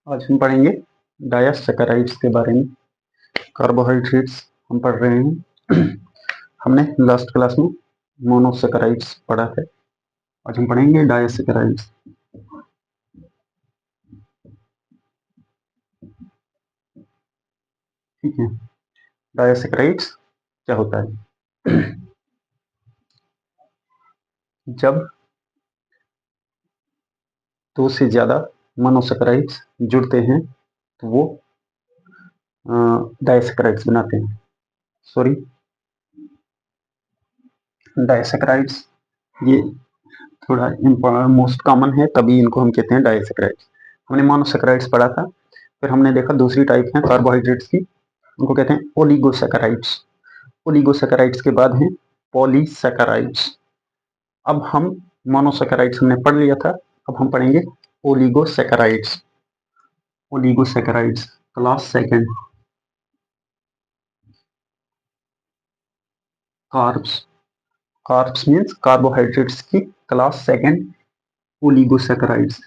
आज हम पढ़ेंगे डायसैकेराइड्स के बारे में। कार्बोहाइड्रेट्स हम पढ़ रहे हैं। हमने लास्ट क्लास में मोनोसैकेराइड्स पढ़ा था। आज हम पढ़ेंगे डायसैकेराइड्स। ठीक है, डायसैकेराइड्स क्या होता है? जब दो से ज्यादा मोनोसैकेराइड्स जुड़ते हैं तो वो डायसैकेराइड्स बनाते हैं। सॉरी, डायसैकेराइड्स ये थोड़ा मोस्ट कॉमन है, तभी इनको हम कहते हैं डायसैकेराइड्स। हमने मोनोसैकेराइड्स पढ़ा था, फिर हमने देखा दूसरी टाइप है कार्बोहाइड्रेट्स की, उनको कहते हैं ओलिगोसैकेराइड्स। ओलिगोसैकेराइड्स के बाद हैं पॉलीसैकेराइड्स। अब हम मोनोसैकेराइड्स हमने पढ़ लिया था, अब हम पढ़ेंगे oligosaccharides. Oligosaccharides class second. Carbs, carbs means carbohydrates की क्लास सेकंड ओलिगोसैकेराइड्स।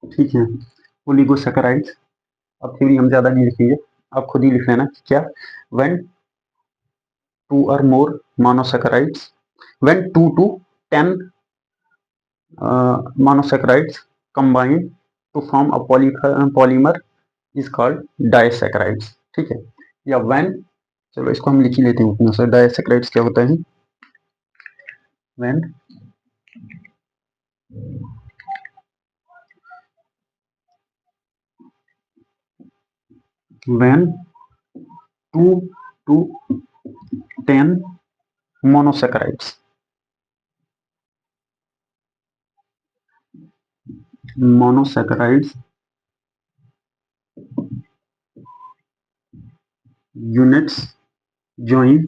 ठीक है, ओलिगोसैकेराइड्स। अब थ्योरी हम ज्यादा नहीं लिखेंगे, आप खुद ही लिख लेना क्या। When 2 or more monosaccharides, when 2 to 10 monosaccharides combine to form a polymer is called disaccharides। ठीक है, या when, चलो इसको हम लिख ही लेते हैं उतना सा। disaccharides क्या होता है? when when 2 to 10 monosaccharides units join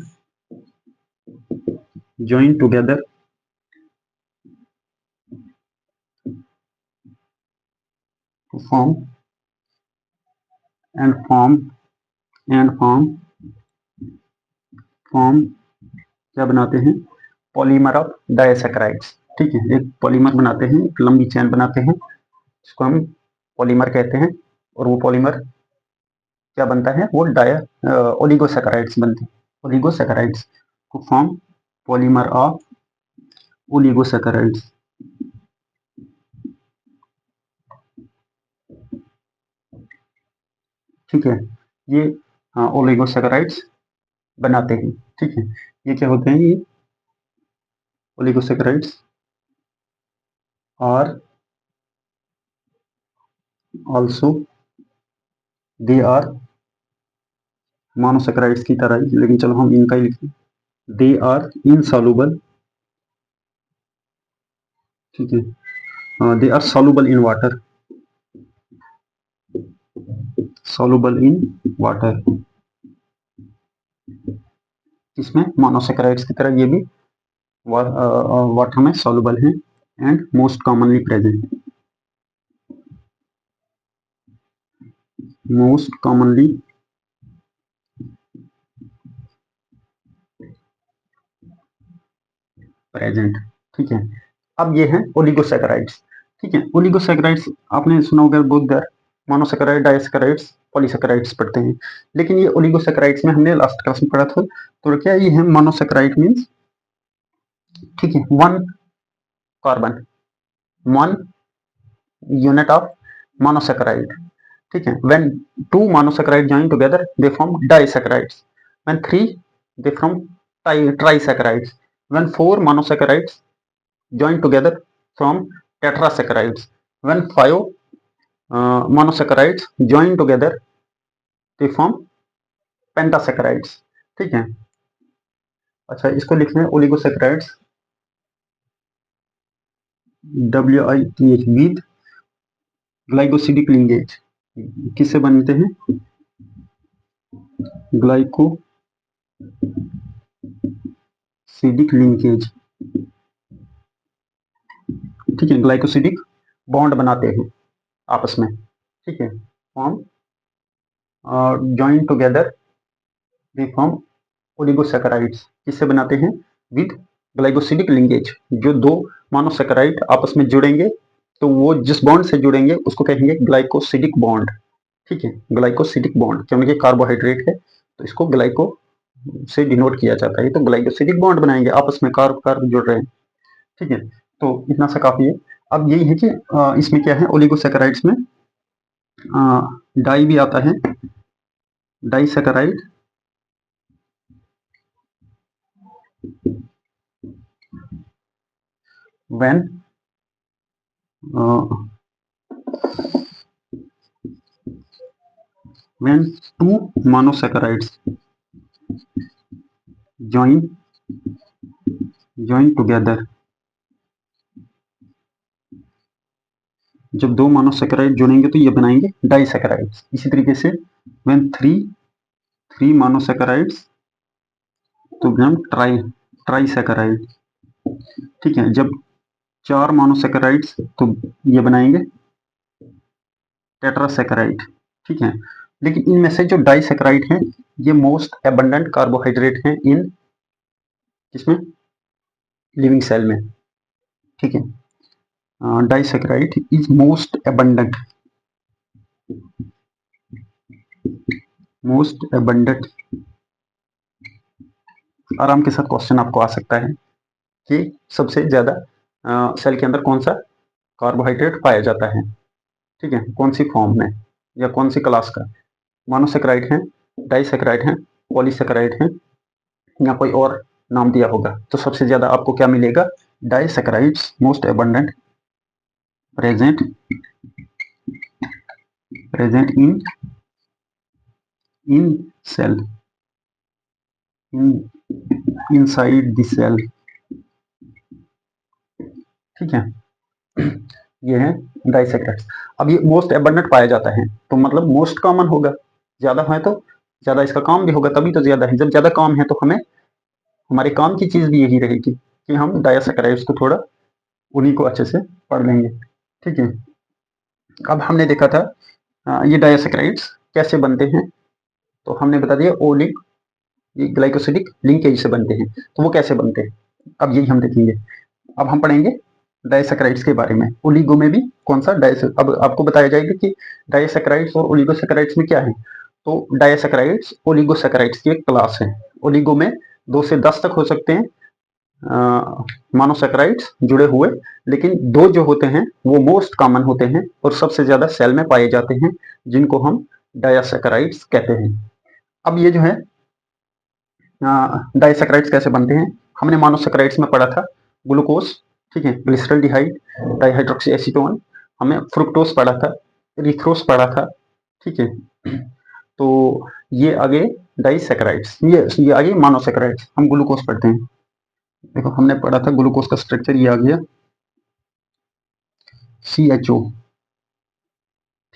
together to form क्या बनाते हैं? Polymer of disaccharides. ठीक है, एक पॉलीमर बनाते हैं, एक लंबी चेन बनाते हैं, इसको हम पॉलीमर कहते हैं। और वो पॉलीमर क्या बनता है? वो ओलिगोसैकेराइड्स बनते हैं। ओलिगोसैकेराइड्स को फॉर्म पॉलीमर ऑफ ओलिगोसैकेराइड्स। ठीक है, ये ओलिगोसैकेराइड्स बनाते हैं। ठीक है, ये क्या होते हैं? ये oligosaccharides are also, they are monosaccharides की तरह ही, लेकिन चलो हम इनका ही लिखें। They are insoluble. ठीक है, they are soluble in water, soluble in water. इसमें मोनोसैकेराइड्स की तरह ये भी वाटर में सॉल्युबल है and most commonly present. Most commonly present. ठीक है, अब ये है ओलिगोसैकेराइड्स। ठीक है, ओलिगोसैकेराइड्स आपने सुना होगा बहुत देर मोनोसैकेराइड, डायसैकेराइड्स, पॉलीसैकेराइड्स पढ़ते हैं, लेकिन ये ओलिगोसैकेराइड्स में हमने लास्ट क्लास में पढ़ा था। तो क्या ये है? मोनोसैकेराइड मीन्स, ठीक है, one carbon, one unit of monosaccharide. ठीक है, when two monosaccharide join together they form disaccharides, when three they form trisaccharides, when four monosaccharides join together from tetrasaccharides, when five monosaccharides join together they form pentasaccharides। ठीक है, अच्छा इसको लिख लें oligosaccharides, WITH with glycosidic linkage. किससे बनते हैं? Glycosidic linkage. ठीक है, ग्लाइकोसिडिक बॉन्ड बनाते हैं आपस में। ठीक है, form join together they form oligosaccharides. किससे बनाते हैं? विद ग्लाइकोसिडिक लिंकेज, जो दो मोनोसेकेराइड आपस में जुड़ेंगे तो वो जिस बॉन्ड से जुड़ेंगे उसको कहेंगे ग्लाइकोसिडिक बॉन्ड। ठीक है, ग्लाइकोसिडिक बॉन्ड, क्योंकि कार्बोहाइड्रेट है तो इसको ग्लाइको से डिनोट किया जाता है, तो ग्लाइकोसिडिक बॉन्ड बनाएंगे, आपस में कार्ब कार्ब जुड़ रहे हैं। ठीक है, तो इतना सा काफी है। अब यही है कि इसमें क्या है, ओलिगोसैकेराइड्स में डाई भी आता है, disaccharide, when when two monosaccharides join together, जब दो मोनोसेकेराइड जुड़ेंगे तो ये बनाएंगे डाइसैकेराइड्स। इसी तरीके से when three monosaccharides तो हम ट्राइसैकेराइड। ठीक है, जब चार मोनोसेकेराइड्स तो ये बनाएंगे टेट्रासेकेराइड। ठीक है, लेकिन इनमें से जो डाइसैकेराइड हैं ये मोस्ट एबंडेंट कार्बोहाइड्रेट हैं इन किसमें, लिविंग सेल में। ठीक है, डाइसैकेराइड इज मोस्ट एबंडेंट आराम के साथ क्वेश्चन आपको आ सकता है कि सबसे ज्यादा सेल के अंदर कौन सा कार्बोहाइड्रेट पाया जाता है। ठीक है, कौन सी फॉर्म में या कौन सी क्लास का, मोनोसेकेराइड है, डाइसैकेराइड है, पॉलीसेकेराइड है, या कोई और नाम दिया होगा। तो सबसे ज्यादा आपको क्या मिलेगा, disaccharides most abundant present in cell, inside the cell. ठीक है, ये है डाइसैकेराइड्स। अब ये मोस्ट एबंडेंट पाया जाता है तो मतलब मोस्ट कॉमन होगा, ज्यादा है तो ज्यादा इसका काम भी होगा, तभी तो ज्यादा है। जब ज्यादा काम है तो हमें हमारे काम की चीज भी यही रहेगी कि हम डाइसैकेराइड्स को थोड़ा उन्हीं को अच्छे से पढ़ लेंगे। ठीक है, अब हमने देखा था ये डाइसैकेराइड्स कैसे बनते हैं, तो हमने बता दिया ओलिक ये ग्लाइकोसिडिक लिंकेज से बनते हैं। तो वो कैसे बनते हैं अब यही हम देखेंगे। अब हम पढ़ेंगे डाइसैकेराइड्स के बारे में, ओलिगो में भी कौन सा अब आपको बताया जाएगा कि डाइसैकेराइड्स और ओलिगोसैकेराइड्स में क्या है। तो डाइसैकेराइड्स ओलिगोसैकेराइड्स की एक क्लास है। ओलिगो में 2 से 10 तक हो सकते हैं मोनोसैकेराइड्स जुड़े हुए, लेकिन 2 जो होते हैं वो मोस्ट कॉमन होते हैं और सबसे ज्यादा सेल में पाए जाते हैं, जिनको हम डाइसैकेराइड्स कहते हैं। अब ये जो है डाइसैकेराइड्स कैसे बनते हैं, हमने मोनोसैकेराइड्स में पढ़ा था ग्लूकोज, ठीक है, ग्लिसरॉल्डिहाइड, डाइहाइड्रोक्सी एसीटोन, हमें फ्रुक्टोज पढ़ा था, इरिथ्रोस पढ़ा था। ठीक है, तो ये आगे डाइसैकेराइड्स, ये आगे मोनोसैकेराइड्स, हम ग्लूकोज पढ़ते हैं। देखो हमने पढ़ा था ग्लूकोज का स्ट्रक्चर, ये आ गया CHO।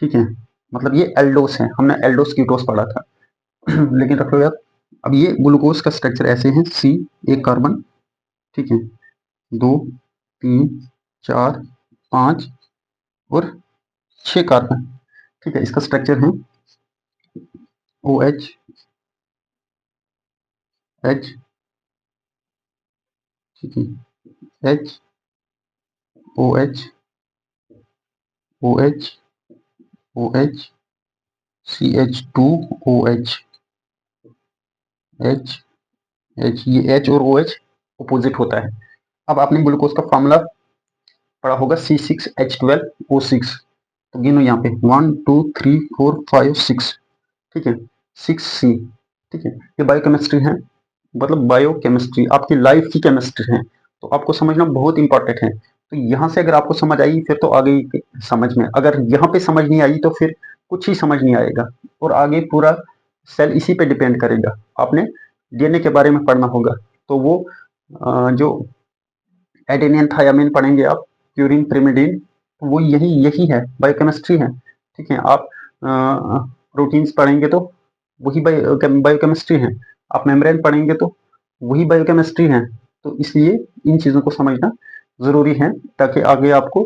ठीक है, मतलब ये एल्डोस है, हमने एल्डोस कीटोस पढ़ा था लेकिन रख लो याद। अब ये ग्लूकोज का स्ट्रक्चर ऐसे है, C एक कार्बन, ठीक है, 2 3 4 5 और 6 कार्बन। ठीक है, इसका स्ट्रक्चर है OH H, ठीक है, H OH OH OH CH2OH H H, ये H और OH अपोजिट होता है। अब आपने ग्लूकोज का फॉर्मूला पढ़ा होगा C6H12O6, तो गिनो यहाँ पे 1 2 3 4 5 6, ठीक है, 6C। ठीक है, ये बायोकेमिस्ट्री है, मतलब बायोकेमिस्ट्री आपकी लाइफ की केमिस्ट्री है, तो आपको समझना बहुत इंपॉर्टेंट है। तो यहाँ से अगर आपको समझ आई फिर तो आगे समझ में, अगर यहाँ पे समझ नहीं आई तो फिर कुछ ही समझ नहीं आएगा, और आगे पूरा सेल इसी पे डिपेंड करेगा। आपने DNA के बारे में पढ़ना होगा, तो वो जो एडेनिन थायामिन पढ़ेंगे आप, प्यूरिन pyrimidine, वो यही यही है, बायोकेमिस्ट्री है। ठीक है, आप प्रोटीन्स पढ़ेंगे तो वही बायोकेमिस्ट्री है, आप मेम्ब्रेन पढ़ेंगे तो वही बायोकेमिस्ट्री है। तो इसलिए इन चीज़ों को समझना ज़रूरी है ताकि आगे आपको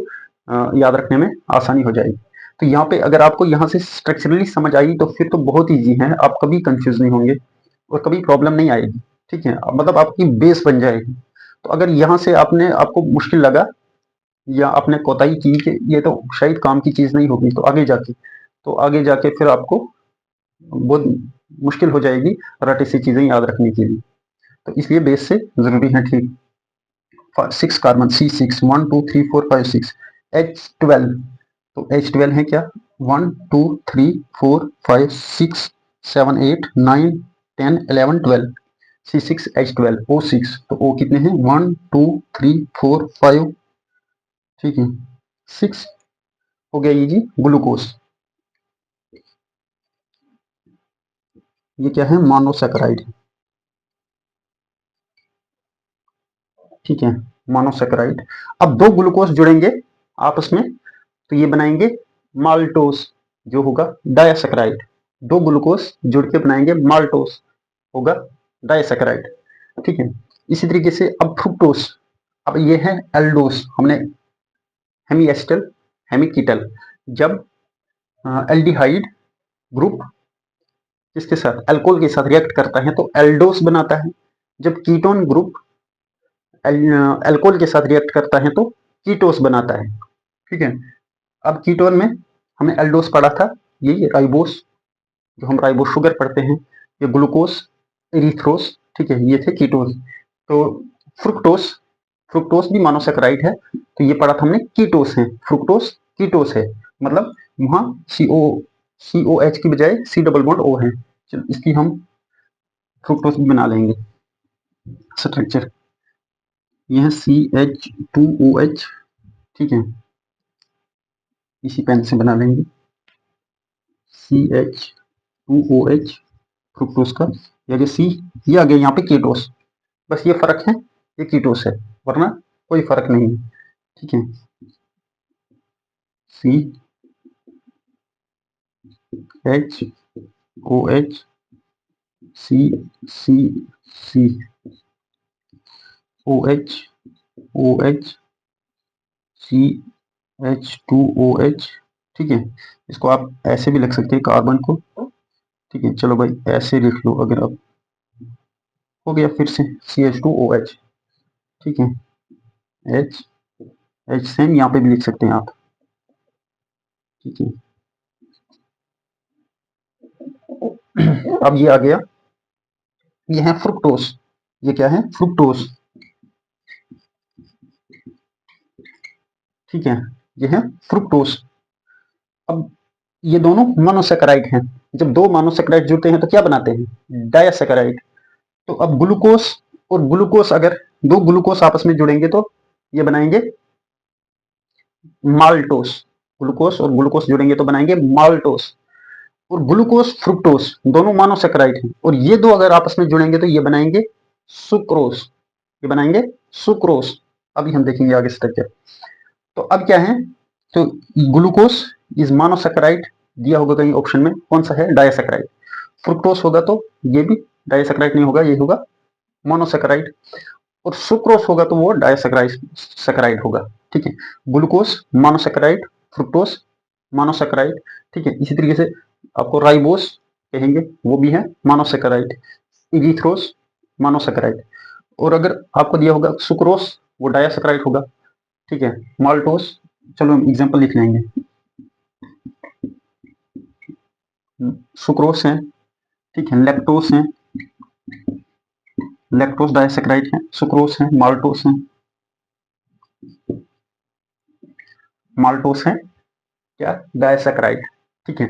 याद रखने में आसानी हो जाएगी। तो यहाँ पे अगर आपको यहाँ से स्ट्रक्चरली समझ आई तो फिर तो बहुत ईजी है, आप कभी कंफ्यूज नहीं होंगे और कभी प्रॉब्लम नहीं आएगी। ठीक है, मतलब आपकी बेस बन जाएगी। तो अगर यहाँ से आपको मुश्किल लगा या आपने कोताही की कि ये तो शायद काम की चीज़ नहीं होगी, तो आगे जाके फिर आपको बहुत मुश्किल हो जाएगी रटे से चीज़ें याद रखने के लिए। तो इसलिए बेस से ज़रूरी है। ठीक, 6 कार्बन C6 1 2 3 4 5 6 H12, तो H12 है क्या 1 2 3 4 5 6 7 8 9 10 11 12 C6H12 O6, तो O कितने हैं 1 2 3 4 5, ठीक है 6 हो गया ये जी ग्लूकोज। ये क्या है मोनोसैकेराइड, ठीक है मोनोसैकेराइड। अब दो ग्लूकोज जुड़ेंगे आपस में तो ये बनाएंगे माल्टोस, जो होगा डायसैकेराइड। दो ग्लूकोज जुड़ के बनाएंगे माल्टोस, होगा डायसैकेराइड, ठीक है। इसी तरीके से अब फ्रुक्टोस, अब ये है एल्डोस, हमने हेमी एस्टर हेमी कीटल, जब एल्डिहाइड ग्रुप इसके साथ अल्कोहल के साथ रिएक्ट करता है तो एल्डोस बनाता है। जब कीटोन ग्रुप अल्कोहल के साथ रिएक्ट करता है तो कीटोस बनाता है, ठीक है। अब कीटोन में हमने एल्डोस पढ़ा था, ये राइबोस, जो हम राइबोस शुगर पढ़ते हैं, ये ग्लूकोस एरिथ्रोस, ठीक है, ये थे कीटोन। तो फ्रुक्टोस, फ्रुक्टोस भी मोनोसैकेराइड है, तो ये पढ़ा था हमने कीटोस है, फ्रुक्टोस कीटोस है, मतलब वहां COH की बजाय C डबल बॉन्ड O है। चलो इसकी हम फ्रुक्टोस भी बना लेंगे स्ट्रक्चर, ये है CH2OH, ठीक है, इसी पेन से बना लेंगे CH2OH फ्रुक्टोस का, या जो C ये आ गया यहाँ पे कीटोस, बस ये फर्क है, ये कीटोस है, वरना कोई फर्क नहीं है, ठीक है। CHOH CCCOH CH2OH, ठीक है। इसको आप ऐसे भी लिख सकते हैं कार्बन को, ठीक है। चलो भाई ऐसे लिख लो, अगर आप हो गया फिर से CH2OH, ठीक है। H सेम यहाँ पे भी लिख सकते हैं आप, ठीक है। अब ये आ गया, ये है फ्रुक्टोस, ये क्या है फ्रुक्टोस, ठीक है, ये है फ्रुक्टोस। अब ये दोनों मोनोसैकेराइड हैं, जब दो मोनोसैकेराइड जुड़ते हैं तो क्या बनाते हैं डायसैकेराइड। तो अब ग्लूकोस और ग्लूकोस, अगर दो ग्लूकोस आपस में जुड़ेंगे तो ये बनाएंगे माल्टोस, ग्लूकोस और ग्लूकोस जुड़ेंगे तो बनाएंगे माल्टोस। और ग्लूकोस फ्रुक्टोस दोनों मोनोसैकेराइड हैं, और ये दो अगर आपस में जुड़ेंगे तो ये बनाएंगे सुक्रोस, ये बनाएंगे सुक्रोस। अभी हम देखेंगे आगे स्ट्रक्चर। तो अब क्या है, तो ग्लूकोस इज मोनोसैकेराइड दिया होगा कहीं ऑप्शन में, कौन सा है डायसैकेराइड। फ्रुक्टोस होगा तो ये भी डायसैकेराइड नहीं होगा, ये होगा मोनोसैकेराइड। और सुक्रोस होगा तो वो डायसैकेराइड होगा, ठीक है। ग्लूकोस मोनोसैकेराइड, फ्रुक्टोस मोनोसैकेराइड, ठीक है। इसी तरीके से आपको राइबोस कहेंगे, वो भी है मोनोसैकेराइड, इरिथ्रोस मोनोसैकेराइड। और अगर आपको दिया होगा सुक्रोस, वो डायसैकेराइड होगा, ठीक है। माल्टोस, चलो हम एग्जांपल लिख लेंगे, सुक्रोस है, ठीक है, लैक्टोस है, लैक्टोस डायसैकेराइड है, सुक्रोस है, माल्टोस है, माल्टोस है क्या डायसैकेराइड, ठीक है।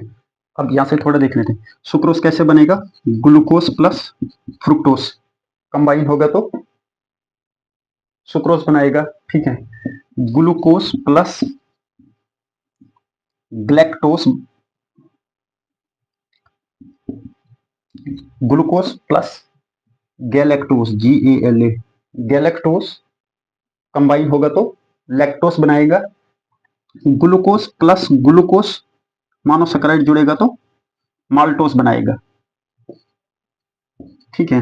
अब यहां से थोड़ा देख लेते हैं, सुक्रोस कैसे बनेगा, ग्लूकोस प्लस फ्रुक्टोस कंबाइन होगा तो सुक्रोस बनाएगा, ठीक है। Glucose plus galactose, glucose plus galactose GALA, galactose combine होगा तो लैक्टोस बनाएगा। ग्लूकोस प्लस ग्लूकोस मोनोसैकेराइड जुड़ेगा तो माल्टोस बनाएगा, ठीक है।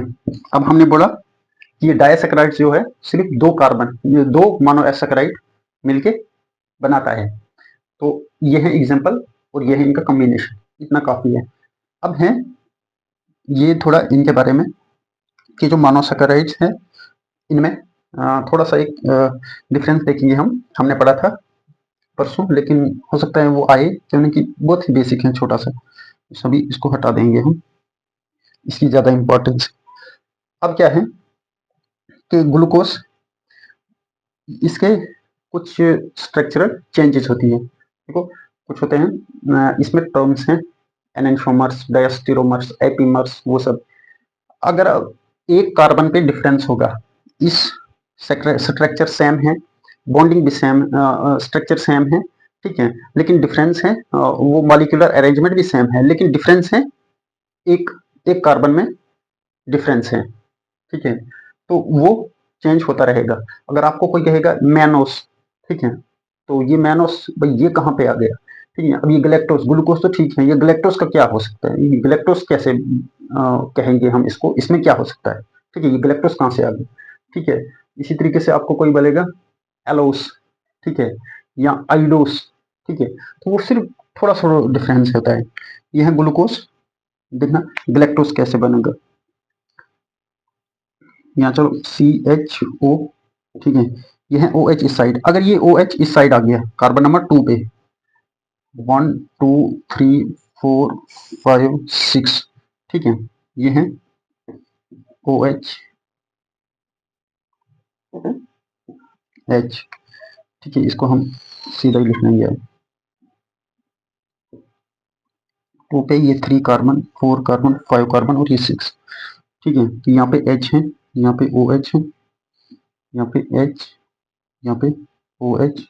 अब हमने बोला कि ये डायसैकेराइड जो है सिर्फ दो कार्बन, ये दो मोनोसैकेराइड मिलके बनाता है, तो ये है एग्जांपल और ये है इनका कॉम्बिनेशन, इतना काफी है। अब है ये थोड़ा इनके बारे में कि जो मोनोसैकेराइड्स हैं इनमें थोड़ा सा एक डिफरेंस देखेंगे हमने पढ़ा था परसों, लेकिन हो सकता है वो आए, क्योंकि बहुत ही बेसिक है, छोटा सा, सभी इसको हटा देंगे हम, इसकी ज़्यादा इम्पोर्टेंस। अब क्या है कि ग्लूकोज, इसके कुछ स्ट्रक्चरल चेंजेस होती है, देखो कुछ होते हैं इसमें टर्म्स हैं, एनेंटियोमर्स, डायस्टेरोमर्स, एपीमर्स, वो सब। अगर एक कार्बन पे डिफरेंस होगा, इस स्ट्रक्चर सेम है, बॉन्डिंग भी सेम, स्ट्रक्चर सेम है, ठीक है, लेकिन डिफरेंस है, वो मॉलिक्यूलर अरेंजमेंट भी सेम है, लेकिन डिफरेंस है एक एक कार्बन में डिफरेंस है, ठीक है, तो वो चेंज होता रहेगा। अगर आपको कोई कहेगा मैनोस, ठीक है, तो ये मैनोस भाई ये कहाँ पे आ गया, ठीक है। अब ये गलेक्टोस, ग्लूकोज तो ठीक है, ये गलेक्टोस का क्या हो सकता है, ये गलेक्टोस कैसे कहेंगे हम इसको, इसमें क्या हो सकता है, ठीक है, ये गलेक्टोस कहाँ से आ गया, ठीक है। इसी तरीके से आपको कोई बोलेगा एलोस, ठीक है, या आइडोस, ठीक है, तो वो सिर्फ थोड़ा सा डिफरेंस होता है। ये है ग्लूकोज, देखना गलेक्टोस कैसे बनेगा, यहाँ चलो CHO, ठीक है, ये है OH इस साइड, अगर ये OH इस साइड आ गया कार्बन नंबर 2 पे, 1 2 3 4 5 6, ठीक है, ये है OH H, ठीक है, इसको हम सीधा ही लिख लेंगे। 2 पे ये 3 कार्बन, 4 कार्बन, 5 कार्बन और ये 6, ठीक है, तो यहाँ पे H है, यहाँ पे OH है, यहाँ पे H, यहाँ पे OH,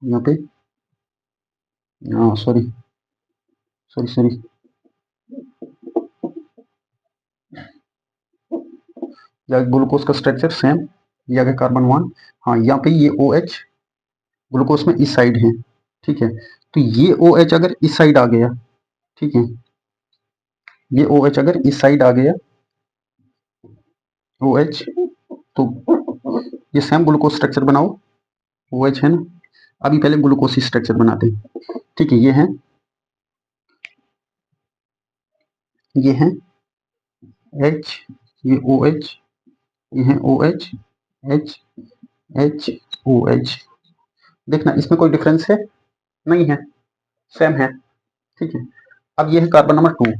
यहाँ पे सॉरी सॉरी सॉरी, या ग्लूकोज का स्ट्रक्चर सेम, या कार्बन 1, हाँ यहाँ पे ये OH ग्लूकोज में इस साइड है, ठीक है, तो ये OH अगर इस साइड आ गया, ठीक है, ये OH अगर इस साइड आ गया OH, तो ये सेम ग्लूकोज स्ट्रक्चर बनाओ, OH है ना, अभी पहले ग्लूकोज स्ट्रक्चर बनाते हैं, ठीक है, ये है H, ये OH, ये है OH H H OH, देखना इसमें कोई डिफरेंस है नहीं है, सेम है, ठीक है। अब ये है कार्बन नंबर 2,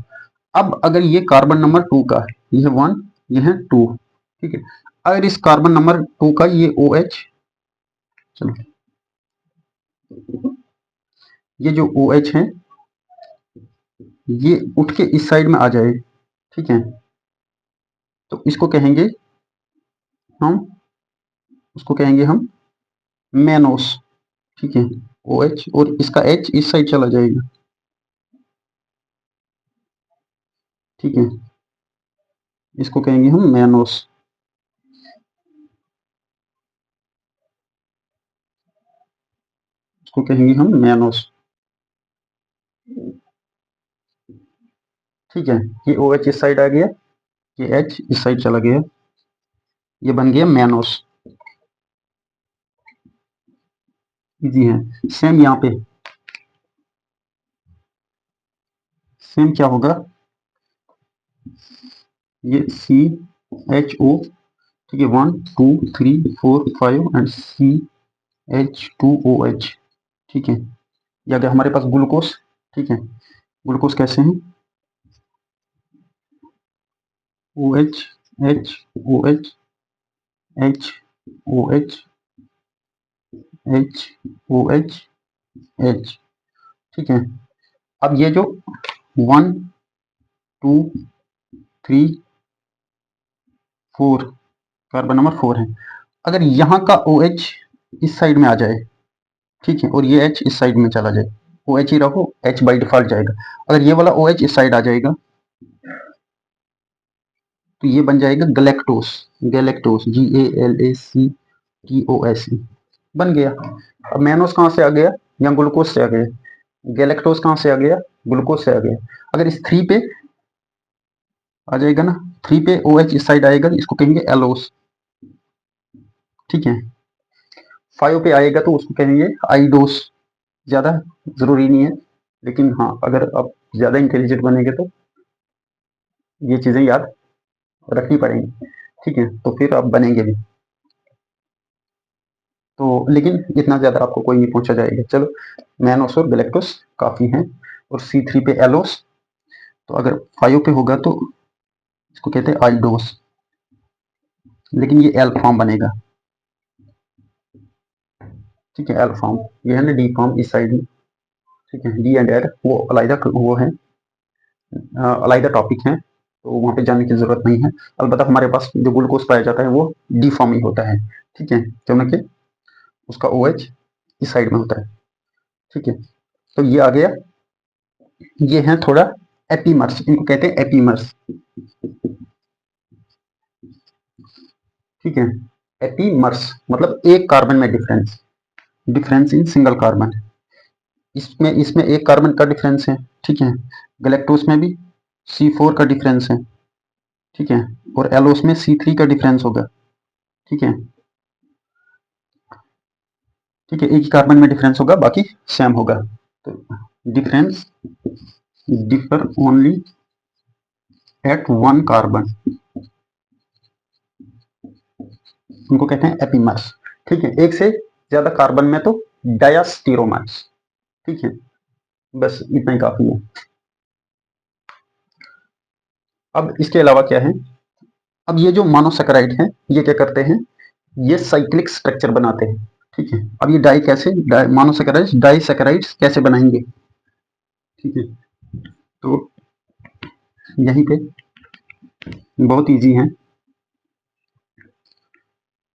अब अगर ये कार्बन नंबर 2 का, ये है 1, ये है 2, ठीक है, अगर इस कार्बन नंबर 2 का ये OH, चलो ये जो OH है ये उठ के इस साइड में आ जाए, ठीक है, तो इसको कहेंगे हम, उसको कहेंगे हम मेनोस, ठीक है, OH, और इसका H इस साइड चला जाएगा, ठीक है, इसको कहेंगे हम मेनोस, इसको कहेंगे हम मेनोस, ठीक है, ये OH इस साइड आ गया, ये H इस साइड चला गया, ये बन गया मेनोस, इजी है। सेम यहाँ पे सेम क्या होगा, ये CHO, ठीक है, 1 2 3 4 5 एंड CH2OH, ठीक है, ये आ गया हमारे पास ग्लूकोज, ठीक है, ग्लूकोज कैसे हैं, OH H OH H OH H OH H, ठीक है। अब ये जो 1 2 3 4 कार्बन नंबर 4 है, अगर यहाँ का OH इस साइड में आ जाए, ठीक है, और ये H इस साइड में चला जाए, OH ही रखो, H बाई डिफॉल्ट जाएगा, अगर ये वाला OH इस साइड आ जाएगा तो ये बन जाएगा गैलेक्टोस, गैलेक्टोस GALACTOS बन गया। अब मेनोस कहाँ से आ गया, या ग्लूकोज से आ गया, गैलेक्टोस कहाँ से आ गया, ग्लूकोज से आ गया, अगर इस 3 पे आ जाएगा ना, 3 पे OH इस साइड आएगा, इसको कहेंगे एलोस, ठीक है, 5 पे आएगा तो उसको कहेंगे आइडोस, ज़्यादा ज़रूरी नहीं है, लेकिन हाँ अगर आप ज़्यादा इंटेलिजेंट बनेंगे तो ये चीज़ें याद रखनी पड़ेंगी। ठीक है, तो फिर आप बनेंगे भी। तो लेकिन इतना ज़्यादा आपको कोई नहीं पहुंचा जाएगा। चलो, मैनोस और गैलेक्टोस काफ़ी हैं, और C3 पे एलोस, तो अगर 5 पे होगा तो इसको कहते हैं आइडोस, लेकिन ये एल फॉर्म बनेगा। ठीक है, एल फॉर्म, ये है ना डी फॉर्म इस साइड में। ठीक है, डी एंड एल वो अलग वो है, अलग टॉपिक है, तो वहाँ पे जाने की जरूरत नहीं है। अलबत्ता हमारे पास जो ग्लूकोज पाया जाता है वो डी फॉर्म ही होता है। ठीक है, क्योंकि उसका OH इस साइड में होता है। ठीक है, तो ये आ गया। ये है थोड़ा एपीमर्स, इनको कहते हैं एपीमर्स। ठीक है, एपीमर्स मतलब एक कार्बन में difference, difference in single carbon. इसमें इसमें एक कार्बन का डिफरेंस है। ठीक है, गैलेक्टोस में भी C4 का डिफरेंस है। ठीक है, और एलोस में C3 का डिफरेंस होगा। ठीक है, ठीक है, एक ही कार्बन में डिफरेंस होगा, बाकी सेम होगा। तो difference differ only at one carbon, उनको कहते हैं एपीमर्स। ठीक है, एक से ज्यादा कार्बन में तो डायस्टीरोमर्स। ठीक है, बस इतना ही काफी है। अब इसके अलावा क्या है, अब ये जो मोनोसेकेराइड है ये क्या करते हैं, ये साइक्लिक स्ट्रक्चर बनाते हैं। ठीक है, अब ये डाई कैसे, मोनोसेकेराइड्स डाइसेकेराइड्स कैसे बनाएंगे। ठीक है, तो यहीं पे बहुत इजी है।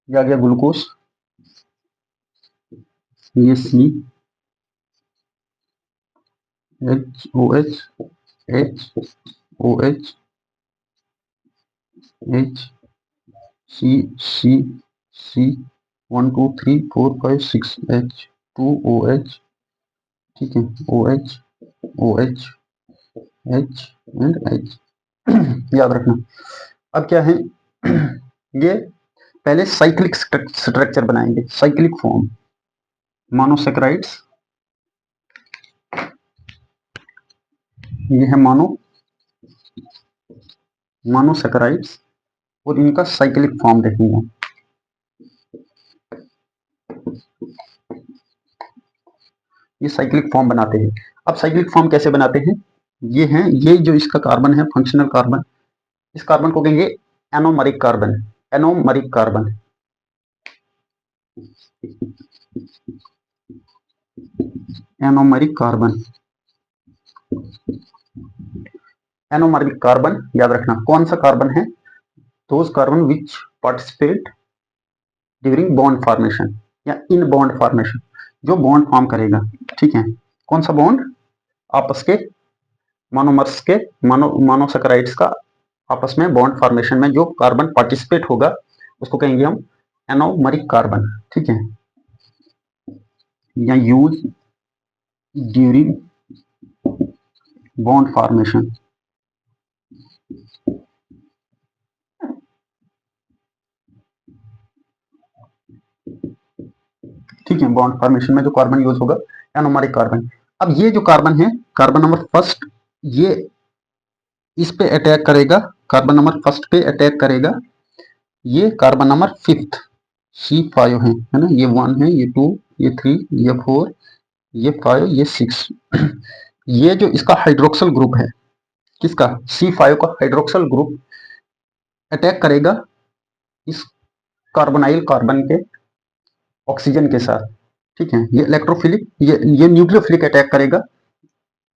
ये आ गया ग्लूकोज, ये C HOH HOH HCC 1 2 3 4 5 6 H2OH। ठीक है, OH OH H and H याद रखना। अब क्या है, ये पहले साइक्लिक स्ट्रक्चर बनाएंगे, साइक्लिक फॉर्म। मोनोसेकेराइड्स, ये है मोनोसेकेराइड्स, और इनका साइक्लिक फॉर्म देखेंगे। ये साइक्लिक फॉर्म बनाते हैं। अब साइक्लिक फॉर्म कैसे बनाते हैं, ये है, ये जो इसका कार्बन है फंक्शनल कार्बन, इस कार्बन को कहेंगे anomeric carbon. Anomeric carbon, anomeric carbon, anomeric carbon याद रखना। कौन सा कार्बन है, those carbon which participate during bond formation या इन बॉन्ड फॉर्मेशन, जो बॉन्ड फॉर्म करेगा। ठीक है, कौन सा बॉन्ड, आपस के मोनोमर्स के, मोनोसेकेराइड्स का आपस में बॉन्ड फॉर्मेशन में जो कार्बन पार्टिसिपेट होगा उसको कहेंगे हम एनोमरिक कार्बन। ठीक है, या यूज ड्यूरिंग बॉन्ड फॉर्मेशन। ठीक है, बॉन्ड फॉर्मेशन में जो कार्बन यूज होगा एनोमरिक कार्बन। अब ये जो कार्बन है, कार्बन नंबर फर्स्ट, ये इस पे अटैक करेगा, कार्बन नंबर फर्स्ट पे अटैक करेगा। ये कार्बन नंबर फिफ्थ C5 है ना, ये 1 है, ये 2, ये 3, ये 4, ये 5, ये 6। ये जो इसका हाइड्रोक्सल ग्रुप है, किसका, C5 का हाइड्रोक्सल ग्रुप अटैक करेगा इस कार्बोनाइल कार्बन के ऑक्सीजन के साथ। ठीक है, ये इलेक्ट्रोफिलिक, ये न्यूक्लियोफिलिक अटैक करेगा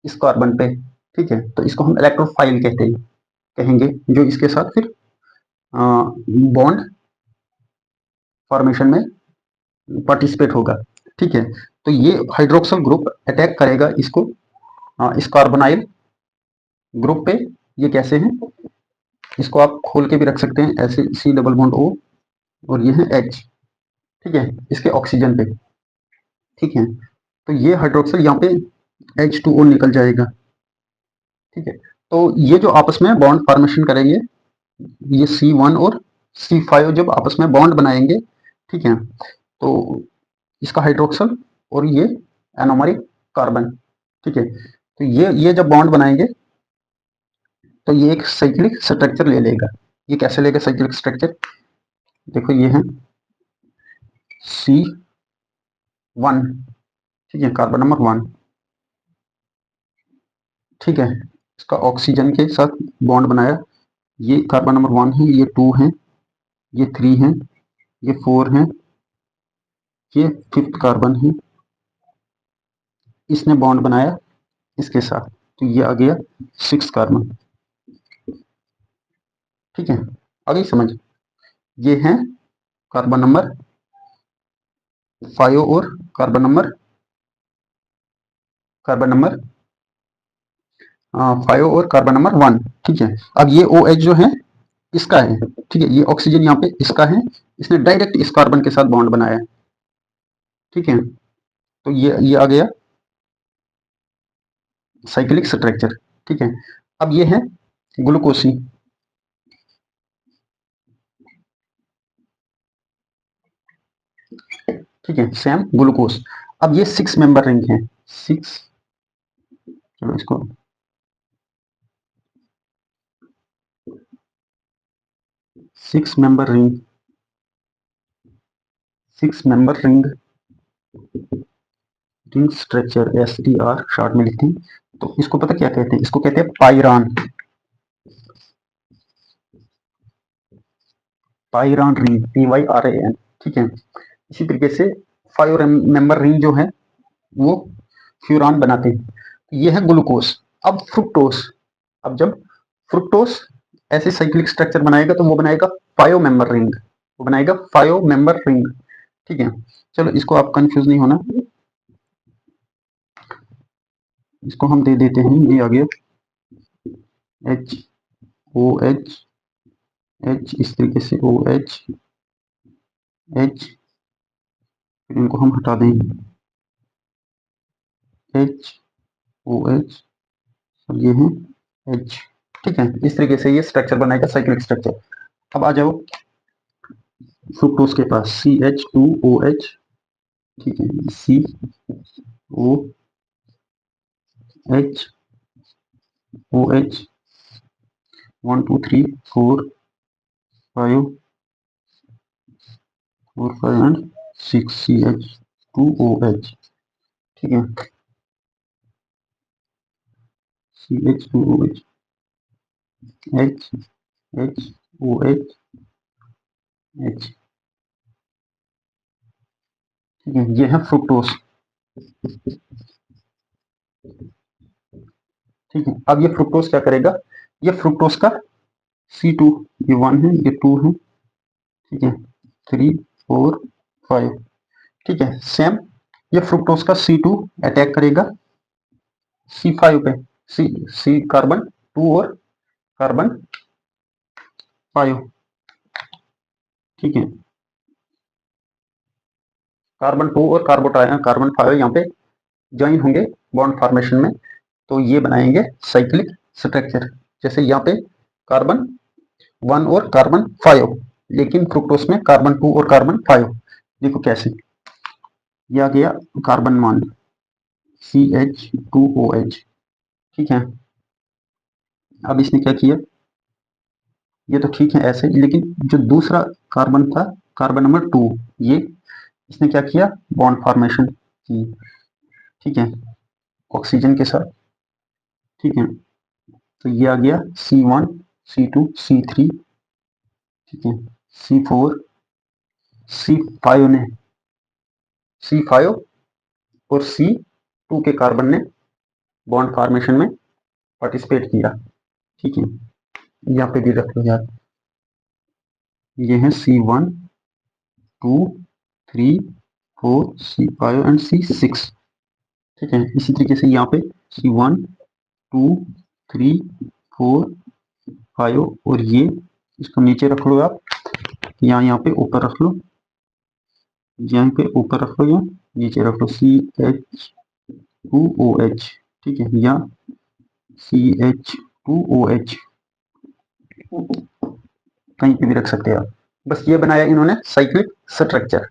इस कार्बन पे। ठीक है, तो इसको हम इलेक्ट्रोफाइल कहते हैं, कहेंगे, जो इसके साथ फिर बॉन्ड फॉर्मेशन में पार्टिसिपेट होगा। ठीक है, तो ये हाइड्रोक्सल ग्रुप अटैक करेगा इसको, इस कार्बोनाइल ग्रुप पे। ये कैसे है, इसको आप खोल के भी रख सकते हैं ऐसे, C डबल बॉन्ड O, और ये है H। ठीक है, इसके ऑक्सीजन पे। ठीक है, तो ये हाइड्रोक्सल यहाँ पे H2O निकल जाएगा। ठीक है, तो ये जो आपस में बॉन्ड फॉर्मेशन करेंगे, ये C1 और C5 जब आपस में बॉन्ड बनाएंगे, ठीक है, तो इसका हाइड्रोक्सल और ये एनोमरिक कार्बन। ठीक है, तो ये जब बॉन्ड बनाएंगे तो ये एक साइक्लिक स्ट्रक्चर ले लेगा। ये कैसे लेगा साइक्लिक स्ट्रक्चर? देखो ये है C1, ठीक है, कार्बन नंबर 1, ठीक है, इसका ऑक्सीजन के साथ बॉन्ड बनाया, ये कार्बन नंबर 1 है, ये 2 है, ये 3 है, ये 4 है, ये 5th कार्बन है, इसने बॉन्ड बनाया इसके साथ, तो ये आ गया 6 कार्बन, ठीक है, आ गई समझ? ये है कार्बन नंबर 5 और कार्बन नंबर 5 और कार्बन नंबर 1, ठीक है। अब ये OH जो है इसका है, ठीक है, ये ऑक्सीजन यहाँ पे इसका है, इसने डायरेक्ट इस कार्बन के साथ बॉन्ड बनाया, ठीक है, तो ये आ गया साइक्लिक स्ट्रक्चर, ठीक है। अब ये है ग्लूकोसी, ठीक है, सेम ग्लूकोज। अब ये 6 मेंबर रिंग है, 6, चलो इसको 6 member ring, 6 member ring structure, STR short में लिखते हैं। तो इसको पता क्या कहते हैं? इसको कहते हैं पाइरान, पाइरान रिंग, PYRAN, ठीक है। इसी तरीके से 5 मेंबर रिंग जो है वो फ्यूरान बनाते हैं, ये है ग्लूकोज। अब फ्रुक्टोज, अब जब फ्रुक्टोज ऐसे साइक्लिक स्ट्रक्चर बनाएगा तो वो बनाएगा 5 मेंबर रिंग, वो बनाएगा 5 मेंबर रिंग, ठीक है। चलो इसको आप कंफ्यूज नहीं होना, इसको हम दे देते हैं, ये आ गया HOH, H, इस तरीके से OH H, फिर इनको हम हटा देंगे HOH, और ये है H, ठीक है। इस तरीके से ये स्ट्रक्चर बनाएगा साइक्लिक स्ट्रक्चर। अब आ जाओ फ्रुक्टोज के पास, CH2OH, ठीक है, COH 1 2 3 4 5 4 5 एंड 6 CH2OH, ठीक है, CH2OH H HOH H, ठीक है, ये है फ्रुक्टोज, ठीक है। अब ये फ्रुक्टोज क्या करेगा? ये फ्रुक्टोज का C2, ये 1 है, ये 2 है, ठीक है, 3 4 5, ठीक है, सेम ये फ्रुक्टोज का C2 अटैक करेगा C5 पे, सी कार्बन 2 और कार्बन 5, ठीक है, कार्बन 2 और कार्बन 5 यहाँ पे ज्वाइन होंगे बॉन्ड फॉर्मेशन में, तो ये बनाएंगे साइक्लिक स्ट्रक्चर। जैसे यहाँ पे कार्बन 1 और कार्बन 5, लेकिन फ्रुक्टोज में कार्बन 2 और कार्बन 5, देखो कैसे, ये आ गया कार्बन 1 CH2OH, ठीक है। अब इसने क्या किया, ये तो ठीक है ऐसे, लेकिन जो दूसरा कार्बन था, कार्बन नंबर 2, ये इसने क्या किया, बॉन्ड फॉर्मेशन की, ठीक है, ऑक्सीजन के साथ, ठीक है, तो ये आ गया C1 C2 C3, ठीक है, C4 C5 ने, C5 और C2 के कार्बन ने बॉन्ड फॉर्मेशन में पार्टिसिपेट किया, ठीक है, यहाँ पे भी रख लो यार, ये है C1 2 3 4 C5 एंड C6, ठीक है। इसी तरीके से यहाँ पे C1 2 3 4 5, और ये इसको नीचे रख लो आप, यहाँ पे ऊपर रख लो, यहाँ पे ऊपर रख लो या नीचे रख लो, CH2OH, ठीक है, या CH2OH, कहीं पे भी रख सकते हैं आप। बस ये बनाया इन्होंने साइक्लिक स्ट्रक्चर,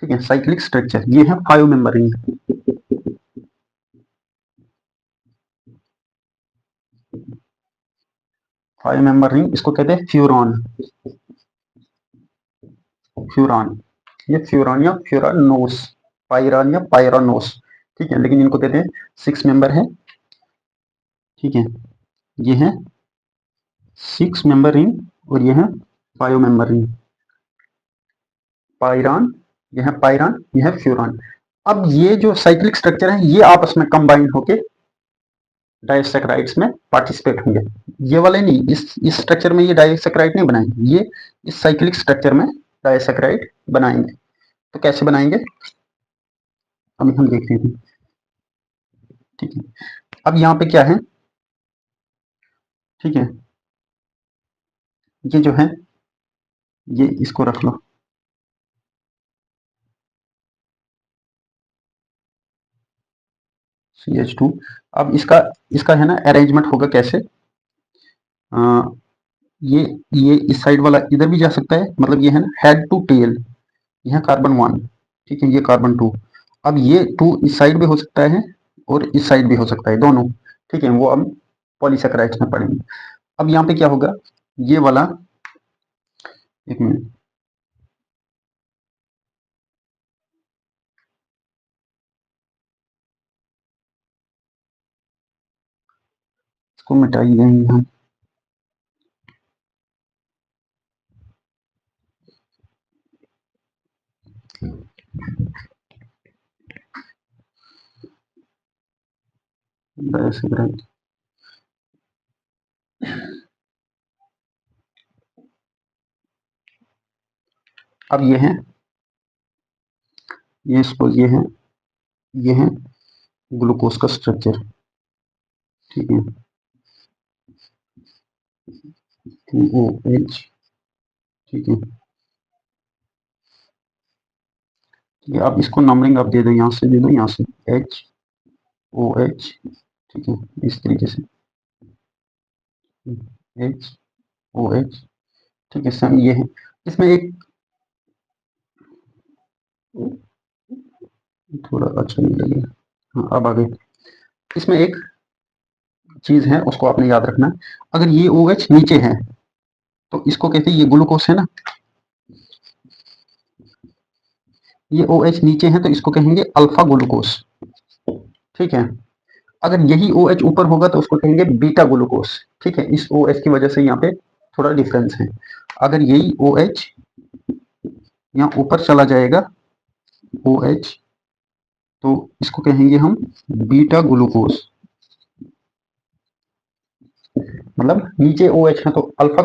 ठीक है, साइक्लिक स्ट्रक्चर, ये है 5 मेंबर रिंग, 5 मेंबर रिंग, इसको कहते हैं फ्यूरॉन। फ्यूरॉन, ये फ्यूरॉन या फ्यूरानोस, पायरॉन या पायरानोस, ठीक है, लेकिन इनको कहते हैं 6 मेंबर है, ठीक है, ये है 6 मेंबर रिंग और ये है 5 मेंबर रिंग। पायरॉन, यह है पायरॉन, यह है फ्यूरॉन। अब ये जो साइक्लिक स्ट्रक्चर है ये आपस में कंबाइन होके डायसैकेराइड्स में पार्टिसिपेट होंगे। ये वाले नहीं, इस स्ट्रक्चर में ये डायसैकेराइड नहीं बनाएंगे, ये इस साइक्लिक स्ट्रक्चर में डायसैकेराइड बनाएंगे। तो कैसे बनाएंगे अभी हम देख रहे हैं, ठीक है। अब यहाँ पे क्या है, ठीक है, ये जो है ये इसको रख लो, CH2। अब इसका इसका है ना अरेंजमेंट होगा कैसे, आ, ये ये इस साइड वाला इधर भी जा सकता है, मतलब ये है ना हेड टू टेल, यह कार्बन 1, ठीक है, ये कार्बन 2। अब ये 2 इस साइड भी हो सकता है और इस साइड भी हो सकता है, दोनों, ठीक है, वो हम पॉलीसेकेराइड्स में पढ़ेंगे। अब यहाँ पे क्या होगा, ये वाला, एक मिनट, इसको मिटाई देंगे हम, डायसेकेराइड। अब ये सपोज ये है ग्लूकोज का स्ट्रक्चर, ठीक है, OH, ठीक है, ठीक है। अब इसको नंबरिंग आप दे दो, यहाँ से दे दो, यहाँ से HOH, ठीक है, इस तरीके से HOH, ठीक है, सम ये है। इसमें एक थोड़ा अच्छा नहीं लगेगा, हाँ अब आगे, इसमें एक चीज है उसको आपने याद रखना, अगर ये OH नीचे है तो इसको कहते हैं, ये ग्लूकोज है ना, ये OH नीचे है तो इसको कहेंगे अल्फा ग्लूकोज, ठीक है। अगर यही OH ऊपर होगा तो उसको कहेंगे बीटा ग्लूकोज, ठीक है। इस OH की वजह से यहाँ पे थोड़ा डिफरेंस है। अगर यही OH यहाँ ऊपर चला जाएगा, OH, तो इसको कहेंगे हम बीटा ग्लूकोज, मतलब नीचे OH है तो अल्फा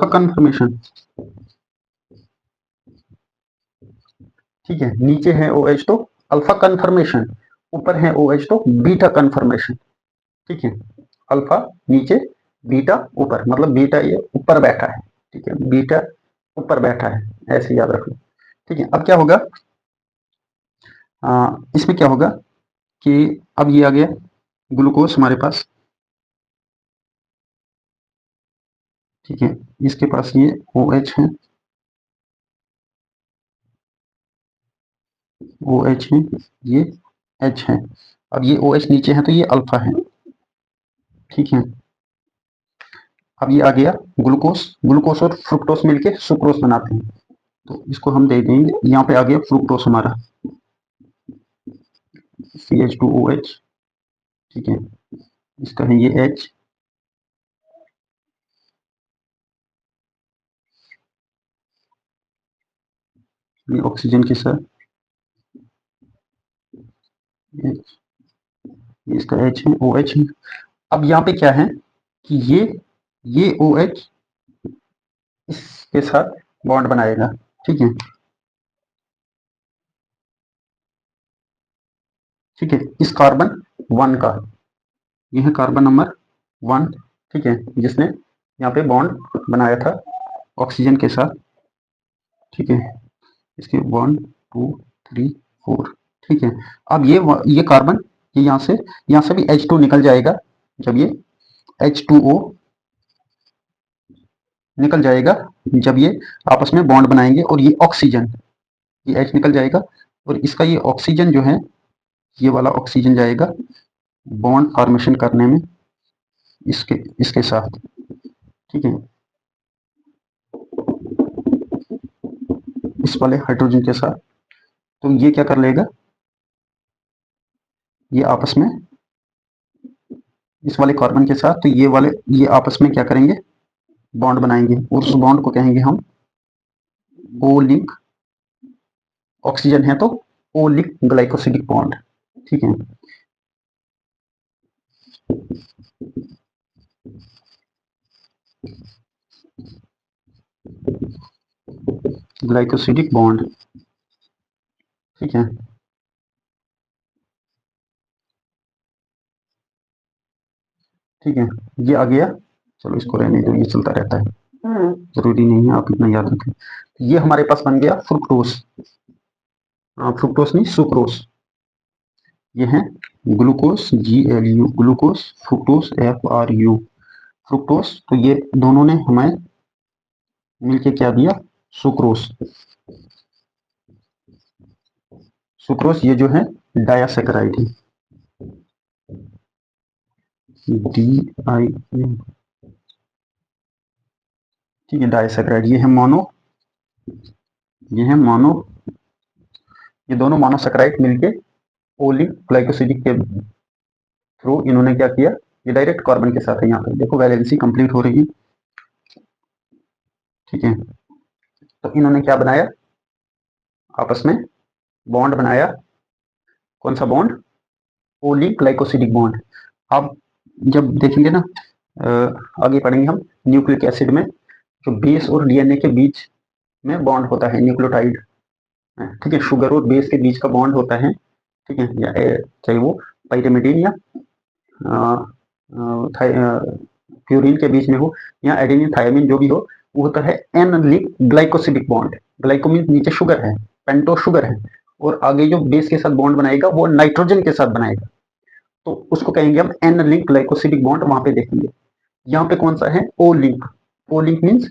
कन्फर्मेशन, ठीक है, नीचे है OH तो अल्फा कन्फर्मेशन, ऊपर है OH तो बीटा कन्फर्मेशन, ठीक है। अल्फा नीचे, बीटा ऊपर, मतलब बीटा ये ऊपर बैठा है, ठीक है, बीटा ऊपर बैठा है, ऐसे याद रखो, ठीक है। अब क्या होगा, इसमें क्या होगा कि अब ये आ गया ग्लूकोज हमारे पास, ठीक है, इसके पास ये OH है, OH है, ये H है। अब ये OH नीचे है तो ये अल्फा है, ठीक है। अब ये आ गया ग्लूकोज, ग्लूकोज और फ्रुक्टोज मिलके सुक्रोज बनाते हैं, तो इसको हम दे देंगे, यहाँ पे आ गया फ्रुक्टोज हमारा, CH2OH, ठीक है, इसका है ये H, ये ऑक्सीजन के साथ H, इसका H है, OH है। अब यहाँ पे क्या है कि ये OH इसके साथ बॉन्ड बनाएगा, ठीक है, ठीक है, इस कार्बन 1 का, यह है कार्बन नंबर 1, ठीक है, जिसने यहाँ पे बॉन्ड बनाया था ऑक्सीजन के साथ, ठीक है, इसके 1 2 3 4, ठीक है। अब ये कार्बन, ये यहाँ से भी H2 निकल जाएगा, जब ये H2O निकल जाएगा, जब ये आपस में बॉन्ड बनाएंगे, और ये ऑक्सीजन, ये H निकल जाएगा और इसका ये ऑक्सीजन जो है, ये वाला ऑक्सीजन जाएगा बॉन्ड फॉर्मेशन करने में इसके इसके साथ, ठीक है, इस वाले हाइड्रोजन के साथ, तो ये क्या कर लेगा, ये आपस में इस वाले कार्बन के साथ, तो ये वाले ये आपस में क्या करेंगे, बॉन्ड बनाएंगे, और उस बॉन्ड को कहेंगे हम ओ लिंक। ऑक्सीजन है तो ओ लिंक ग्लाइकोसिडिक बॉन्ड। ठीक है, ग्लाइकोसिडिक बॉन्ड। ठीक है, ठीक है, ये आ गया। चलो इसको रहने दो, ये चलता रहता है, जरूरी नहीं है आप इतना याद रखें। ये हमारे पास बन गया फ्रुक्टोज, फ्रुक्टोज नहीं सुक्रोज। ये है glucose, GLU glucose, fructose FRU fructose. तो ये दोनों ने हमें मिलके क्या दिया, सुक्रोज। सुक्रोज ये जो है डायासेकेराइड है, DIN। ठीक है, डायसेक्राइड। ये है मोनो, ये है मोनो, ये दोनों मोनोसेक्राइड मिलके ओलिक ग्लाइकोसिडिक के थ्रू इन्होंने क्या किया, ये डायरेक्ट कार्बन के साथ है, यहाँ पे देखो वैलेंसी कंप्लीट हो रही है। ठीक है, तो इन्होंने क्या बनाया, आपस में बॉन्ड बनाया। कौन सा बॉन्ड, ओलिक ग्लाइकोसिडिक बॉन्ड। अब जब देखेंगे ना, आगे पढ़ेंगे हम न्यूक्लिक एसिड में, जो बेस और DNA के बीच में बॉन्ड होता है, न्यूक्लियोटाइड। ठीक है, शुगर और बेस के बीच का बॉन्ड होता है। ठीक है, या चाहे वो पाइरिमिडीन या प्यूरिन के बीच में हो, या एडेनिन थायमिन जो भी हो, वो होता है एन लिंक ग्लाइकोसिडिक बॉन्ड। ग्लाइकोमिन नीचे शुगर है, पेंटो शुगर है, और आगे जो बेस के साथ बॉन्ड बनाएगा वो नाइट्रोजन के साथ बनाएगा, तो उसको कहेंगे हम एन लिंक ग्लाइकोसिडिक बॉन्ड। वहां पे देखेंगे यहाँ पे कौन सा है, ओ लिंक। ओ लिंक मीन्स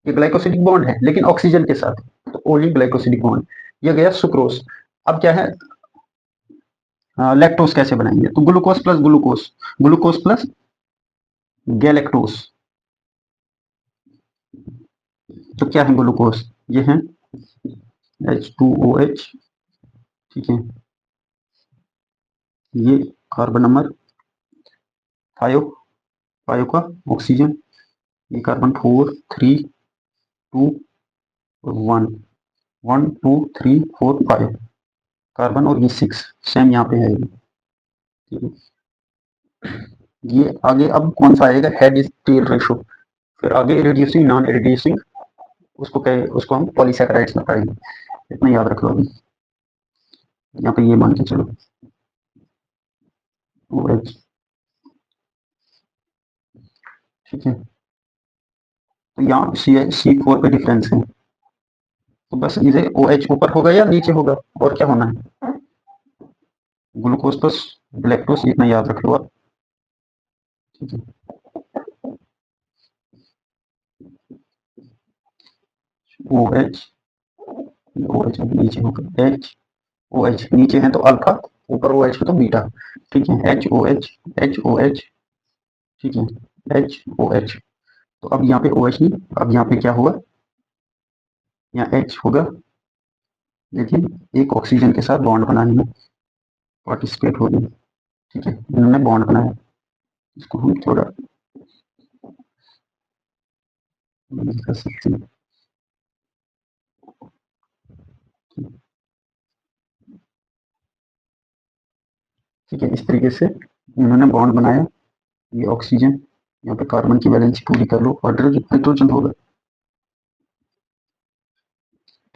ये ग्लाइकोसिडिक बॉन्ड है लेकिन ऑक्सीजन के साथ, तो ओ लिंक ग्लाइकोसिडिक बॉन्ड। ये गया सुक्रोज। अब क्या है, लैक्टोज कैसे बनाएंगे, तो glucose plus glucose, glucose plus galactose. तो क्या है ग्लूकोज, ये है H2OH। ठीक है, ये कार्बन नंबर 5, 5 का ऑक्सीजन, ये कार्बन 4 3 2 और 1, 1 2 3 4 5 कार्बन, और ये 6 सेम यहाँ पे है। ठीक है, ये आगे अब कौन सा आएगा, हेड इज टेल रेशो। फिर आगे रिड्यूसिंग नॉन रिड्यूसिंग, उसको कहे, उसको हम पॉलीसैकेराइड्स में पढ़ेंगे, इतना याद रख लो अभी। यहाँ पे ये मान के चलो OH। ठीक है, तो यहाँ C4 पे डिफरेंस है, तो बस इसे OH ऊपर होगा या नीचे होगा, और क्या होना है, ग्लूकोज प्लस लैक्टोज, इतना याद रख लो आप। ठीक है, OH, OH अब नीचे होगा, HOH नीचे है तो अल्फा, ऊपर OH है तो बीटा। ठीक है, HOH, HOH। ठीक है, HOH। तो अब यहाँ पे OH नहीं, अब यहाँ पे क्या हुआ, यहाँ H होगा, लेकिन एक ऑक्सीजन के साथ बॉन्ड बनाने में पार्टिसिपेट हो गई। ठीक है, इन्होंने बॉन्ड बनाया, इसको हम थोड़ा कर सकते हैं। ठीक है, इस तरीके से इन्होंने बॉन्ड बनाया, ये ऑक्सीजन, यहाँ पे कार्बन की वैलेंसी पूरी कर लो, हाइड्रोजन हाइड्रोजन होगा।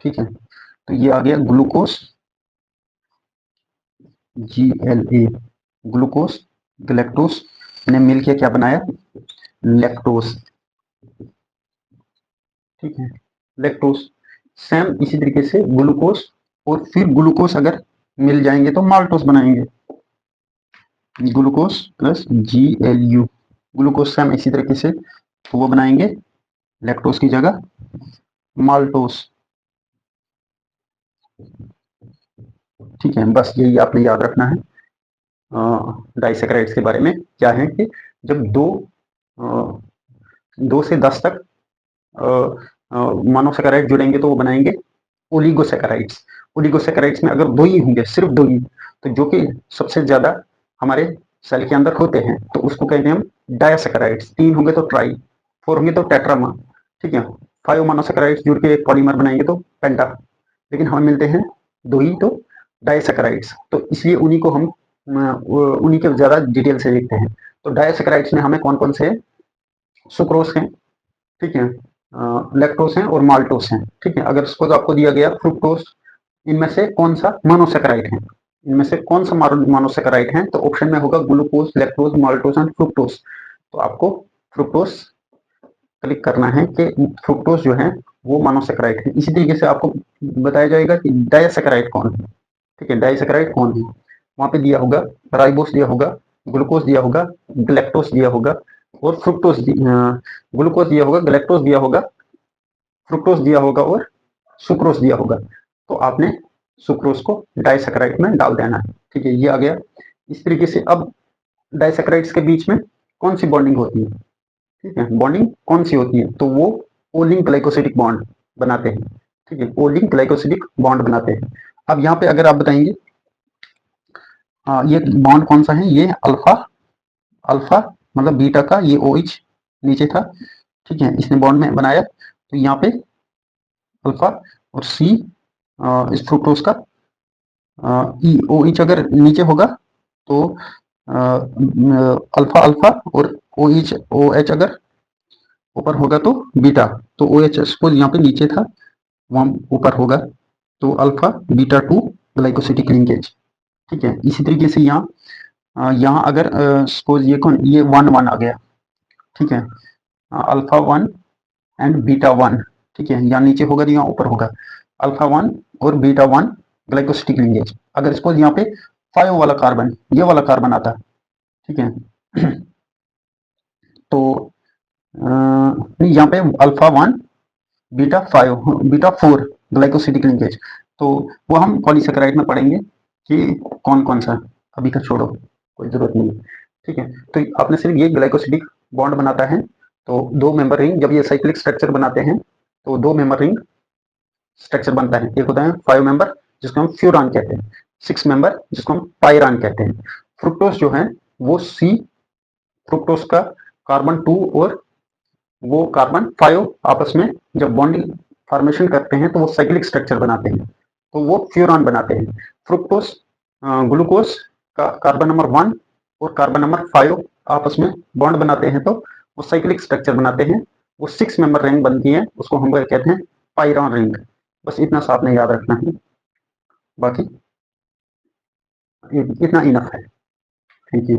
ठीक है, तो ये आ गया ग्लूकोज, GLA ग्लूकोज, गैलेक्टोज ने मिलके क्या बनाया, लैक्टोज। ठीक है, लैक्टोज। सेम इसी तरीके से ग्लूकोज और फिर ग्लूकोज अगर मिल जाएंगे तो माल्टोज बनाएंगे, glucose plus GLU glucose. Same इसी तरीके से तो वो बनाएंगे लैक्टोज की जगह माल्टोज। ठीक है, बस यही आपने याद रखना है डाइसेक्राइड्स के बारे में। क्या है कि जब दो 2 से 10 तक मोनोसैकेराइड जुड़ेंगे तो वो बनाएंगे ओलिगोसैकेराइड्स। ओलिगोसैकेराइड्स में अगर 2 ही होंगे, सिर्फ 2 ही, तो जो कि सबसे ज़्यादा हमारे सेल के अंदर होते हैं, तो उसको कहते हैं हम डायसैकेराइड्स। 3 होंगे तो ट्राई, 4 होंगे तो टेट्रामर, ठीक है। 5 मोनोसैकेराइड्स जुड़ के एक पॉलीमर बनाएंगे तो पेंटा। लेकिन हमें मिलते हैं 2 ही, तो डायसैकेराइड्स। तो इसलिए उन्हीं को हम उन्हीं के ज़्यादा डिटेल से लिखते हैं। तो डायसैकेराइड्स में हमें कौन-कौन से सुक्रोज हैं, ठीक है, लैक्टोस हैं और माल्टोस हैं, ठीक है। अगर सपोज आपको दिया गया फ्रुक्टोस, इनमें से कौन सा मोनोसैकेराइड है, इनमें से कौन सा मोनोसैकेराइड है, तो ऑप्शन में होगा glucose, lactose, maltose and fructose. तो आपको फ्रुक्टोस क्लिक करना है कि फ्रुक्टोस जो है वो मोनोसैकेराइड है। इसी तरीके से आपको बताया जाएगा कि डायसैकेराइड कौन है, ठीक है, डायसैकेराइड कौन है। वहां पे दिया होगा राइबोस, दिया होगा ग्लूकोज, दिया होगा गैलेक्टोस, दिया होगा और फ्रुक्टोस, ग्लूकोज दिया होगा, गैलेक्टोस दिया होगा, फ्रुक्टोस दिया होगा और सुक्रोस दिया होगा। तो आपने सुक्रोस को डाइसैकेराइड में डाल देना है, ठीक है। ये आ गया। इस तरीके से अब डाइसैकेराइड्स के बीच में कौन सी बॉन्डिंग होती है, ठीक है, बॉन्डिंग कौन सी होती है, तो वो ओलिंग ग्लाइकोसिडिक बॉन्ड बनाते हैं, ठीक है, ओलिंग ग्लाइकोसिडिक बॉन्ड बनाते हैं। अब यहाँ पे अगर आप बताएंगे ये बॉन्ड कौन सा है, ये अल्फा, अल्फा मतलब बीटा का ये OH नीचे था, ठीक है, इसने बॉन्ड में बनाया, तो यहाँ पे अल्फा और C इस फ्रुक्टोज का OH अगर नीचे होगा तो अल्फा अल्फा और OH अगर ऊपर होगा तो बीटा। तो OH सपोज यहाँ पे नीचे था, वहां ऊपर होगा, तो अल्फा बीटा 2 ग्लाइकोसिडिक लिंकेज, ठीक है। इसी तरीके से यहाँ अगर सपोज ये कौन, ये 1 1 आ गया, ठीक है, अल्फा 1 एंड बीटा 1, ठीक है, यहाँ नीचे होगा तो यहाँ ऊपर होगा, अल्फा 1 और बीटा 1 ग्लाइकोसिडिक लिंकेज। अगर सपोज यहाँ पे 5 वाला कार्बन, ये वाला कार्बन आता, ठीक है, तो यहाँ पे alpha 1 beta 5 beta 4 glycosidic linkage, तो वो हम पॉलीसेकेराइड में पढ़ेंगे कि कौन कौन सा, अभी का छोड़ो, कोई जरूरत नहीं है, ठीक है। तो आपने सिर्फ ये ग्लाइकोसिडिक बॉन्ड बनाता है, तो 2 मेंबर रिंग, जब ये साइक्लिक स्ट्रक्चर बनाते हैं तो 2 मेंबर रिंग स्ट्रक्चर बनता है। एक होता है 5 मेंबर जिसको हम फ्यूरान कहते हैं, 6 मेंबर जिसको हम पायरान कहते हैं। फ्रुक्टोस जो है वो C, फ्रुक्टोस का कार्बन 2 और वो कार्बन 5 आपस में जब बॉन्डिंग फॉर्मेशन करते हैं तो वो साइक्लिक स्ट्रक्चर बनाते हैं, तो वो फ्यूरान बनाते हैं। फ्रुक्टोस ग्लूकोज का कार्बन नंबर 1 और कार्बन नंबर 5 आपस में बॉन्ड बनाते हैं, तो वो साइक्लिक स्ट्रक्चर बनाते हैं, वो 6 मेंबर रिंग बनती है, उसको हम कहते हैं पायरान रिंग। बस इतना सा आपने याद रखना है, बाकी इतना इनफ है। Thank you.